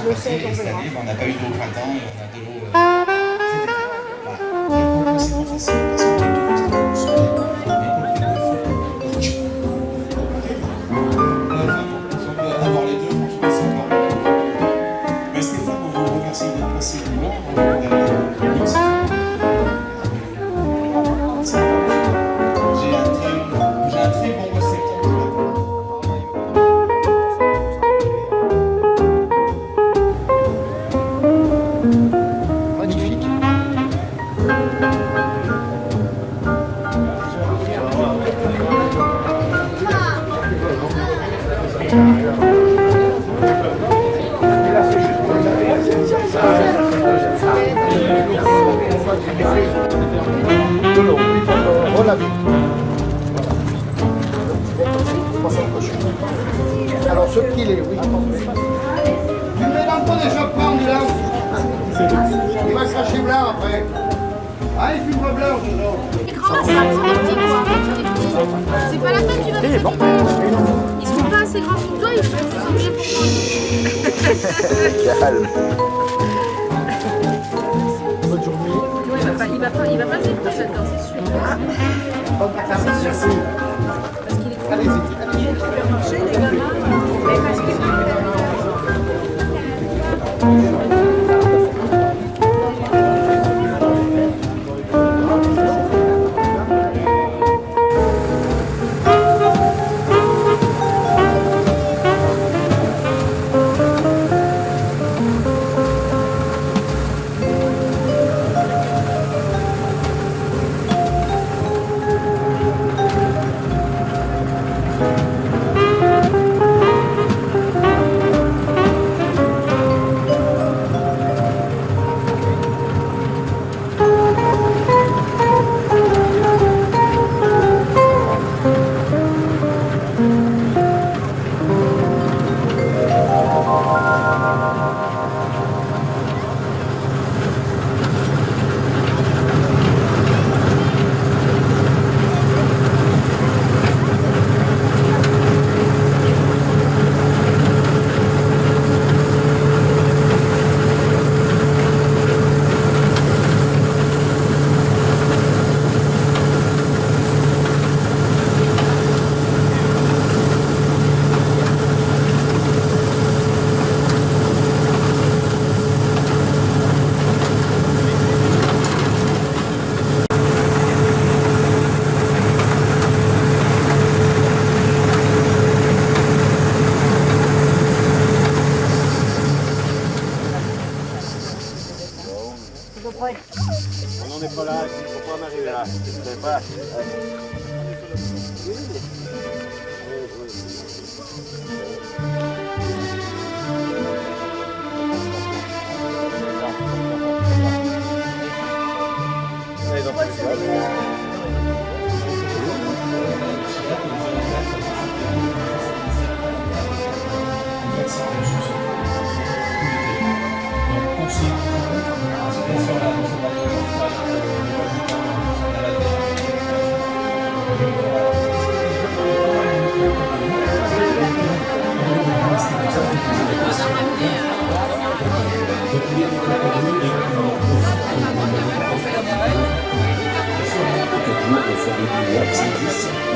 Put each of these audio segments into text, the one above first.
Et cette année, on n'a pas eu d'eau au printemps et on a de l'eau. Voilà. C'est pas facile parce qu'on est deux extrêmement soleil, mais on peut avoir les deux, franchement, c'est encore mieux. Mais Stéphane, on vous remercie d'être passé nous voir. J'ai un très bon récepteur. Magnifique. De l'eau, relaver. Alors ce petit lait, oui. Tu le mets dans le pot d'échappement, là. Il va cracher blanc après. Ah, il fume pas blanc, Les grands, là, c'est un petit quoi. C'est pas la peine, tu vas te bon. Ils sont pas assez grands pour toi, ils sont obligés pour toi. Calme. Bonne journée. Ouais, il va pas vite pour cette danse, c'est sûr. Merci. Parce qu'il est Allez-y. marcher, les gamins. Mais parce qu'il On n'en est pas là, il ne faut pas en arriver là. Vous savez pas.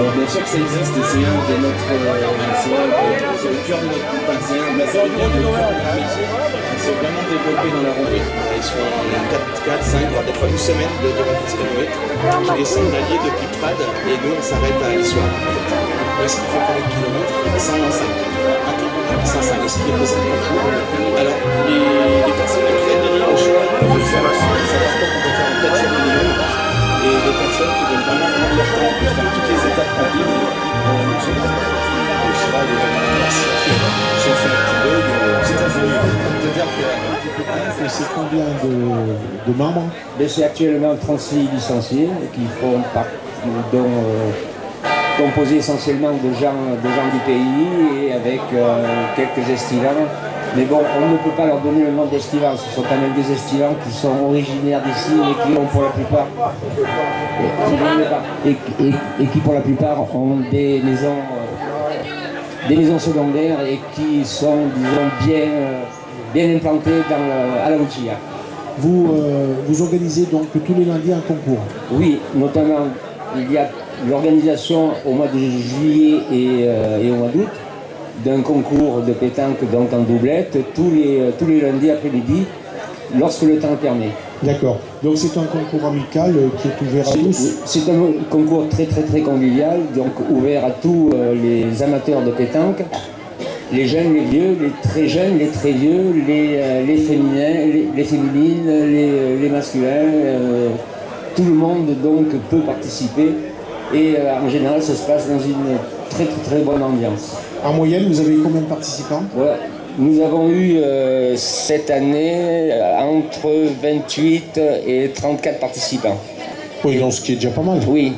Alors bien sûr que ça existe et c'est un de notre, c'est le cœur de notre, enfin, c'est un de la série de notre métier. On s'est vraiment développé dans la randonnée. Ils font 4, 5, voire des fois une semaine de vacances canoë qui descendent l'Allier depuis Prades et nous on s'arrête à Issoire. Où est-ce qu'il faut combien de kilomètres 105. 105. Est-ce qu'il y a possible de faire? Alors les personnes qui viennent de l'île au choix, on peut faire aussi. Ça va pas qu'on peut faire en 4 jours minimum. Et les personnes qui veulent vraiment prendre leur temps pour faire toutes les étapes compliquées, le cheval est vraiment si on fait un petit bug, c'est un feuille. On peut dire que c'est combien de membres? C'est actuellement 36 licenciés qui font composés essentiellement de gens du pays et avec quelques estivants. Mais bon, on ne peut pas leur donner le nom d'estivants. Ce sont quand même des estivants qui sont originaires d'ici et qui ont pour la plupart ont des maisons secondaires et qui sont, disons, bien implanté à la Bouchilla. Vous organisez donc tous les lundis un concours. Oui, notamment, il y a l'organisation au mois de juillet et au mois d'août d'un concours de pétanque donc en doublette tous les lundis après-midi lorsque le temps permet. D'accord. Donc c'est un concours amical qui est ouvert à tous. C'est un concours très très très convivial, donc ouvert à tous les amateurs de pétanque, les jeunes, les vieux, les très jeunes, les très vieux, les féminins, les féminines, les masculins. Tout le monde donc peut participer et en général ça se passe dans une très très très bonne ambiance. En moyenne, vous avez combien de participants? Ouais. Nous avons eu cette année entre 28 et 34 participants. Oui, donc ce qui est déjà pas mal. Oui.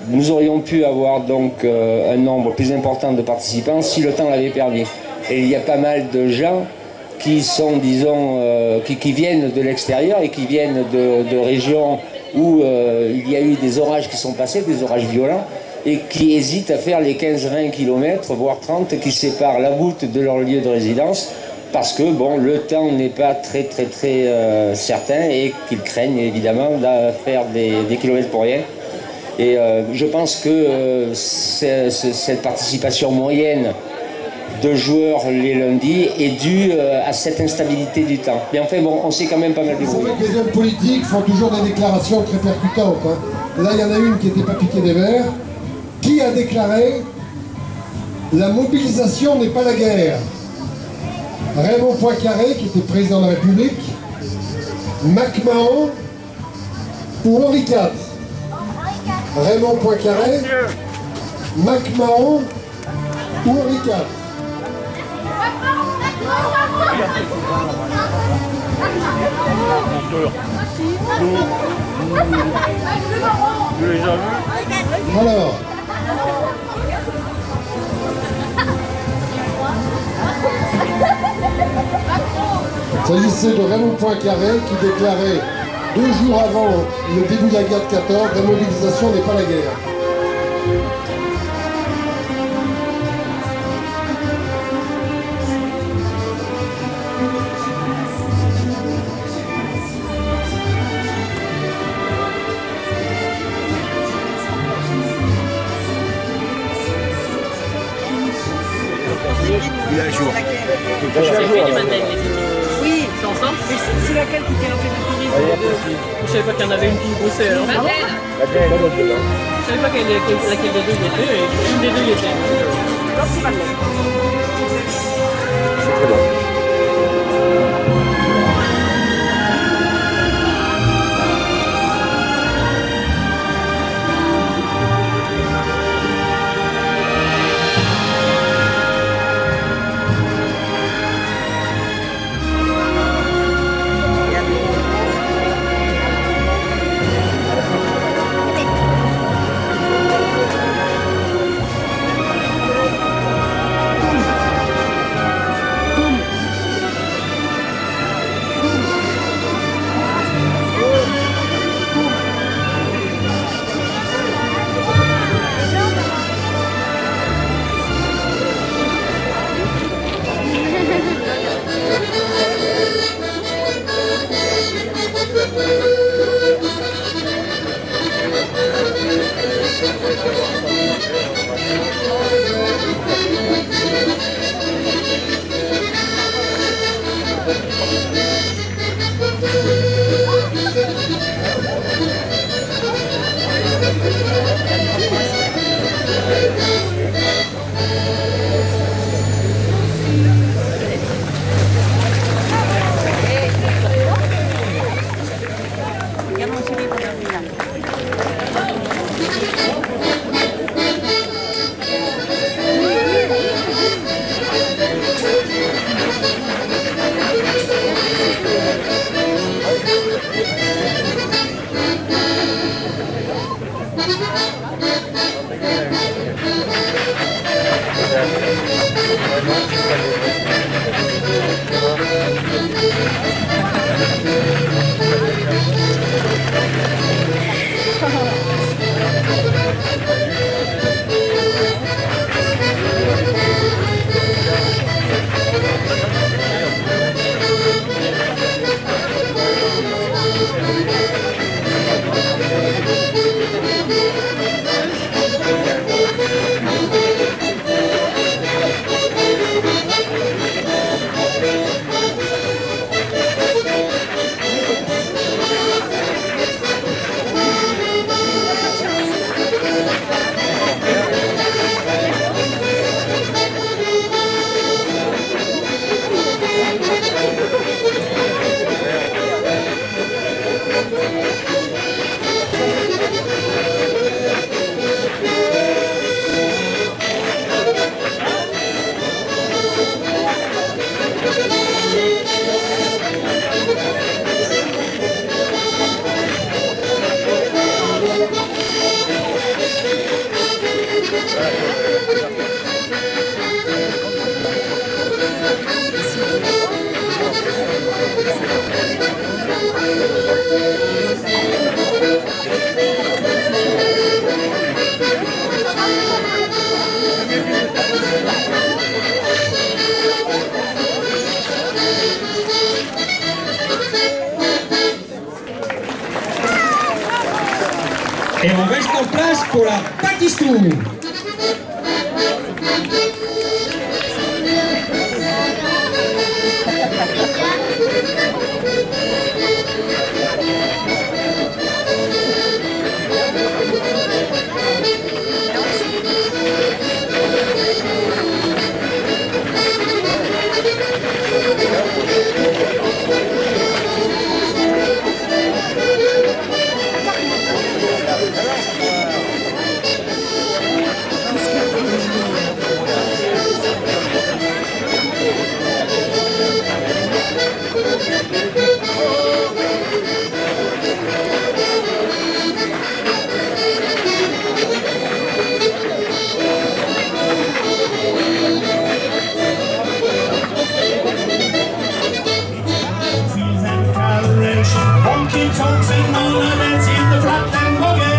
Nous aurions pu avoir donc un nombre plus important de participants si le temps l'avait permis. Et il y a pas mal de gens qui sont, disons, qui viennent de l'extérieur et qui viennent de régions où il y a eu des orages qui sont passés, des orages violents, et qui hésitent à faire les 15-20 km, voire 30, qui séparent la voûte de leur lieu de résidence, parce que bon, le temps n'est pas très certain et qu'ils craignent évidemment de faire des kilomètres pour rien. Et je pense que cette participation moyenne de joueurs les lundis est due à cette instabilité du temps. Mais enfin bon, on s'est quand même pas mal débrouillé. Vous savez que les hommes politiques font toujours des déclarations très percutantes. Hein. Là, il y en a une qui n'était pas piquée des verres. Qui a déclaré « La mobilisation n'est pas la guerre ». Raymond Poincaré, qui était président de la République, MacMahon ou Henri IV. Raymond Poincaré, MacMahon ou Henri IV. Alors, il s'agissait de Raymond Poincaré qui déclarait 2 jours avant le début de la guerre de 14, la mobilisation n'est pas la guerre. Oui, c'est ensemble. Mais c'est laquelle qui tient l'entreprise de Je savais pas qu'il y en avait une qui bossait alors. Je savais pas laquelle des deux y était, et une des deux y était. Non, c'est Madeleine. C'est très bon. Et on reste en place pour la pâtisserie. Honky tonks and ornaments in the flatland bogey.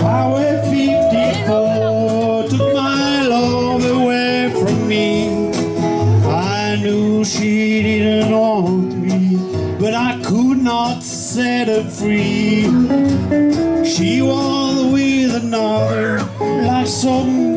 Highway 54 took my love away from me. I knew she didn't want me, but I could not set her free. She was with another, like some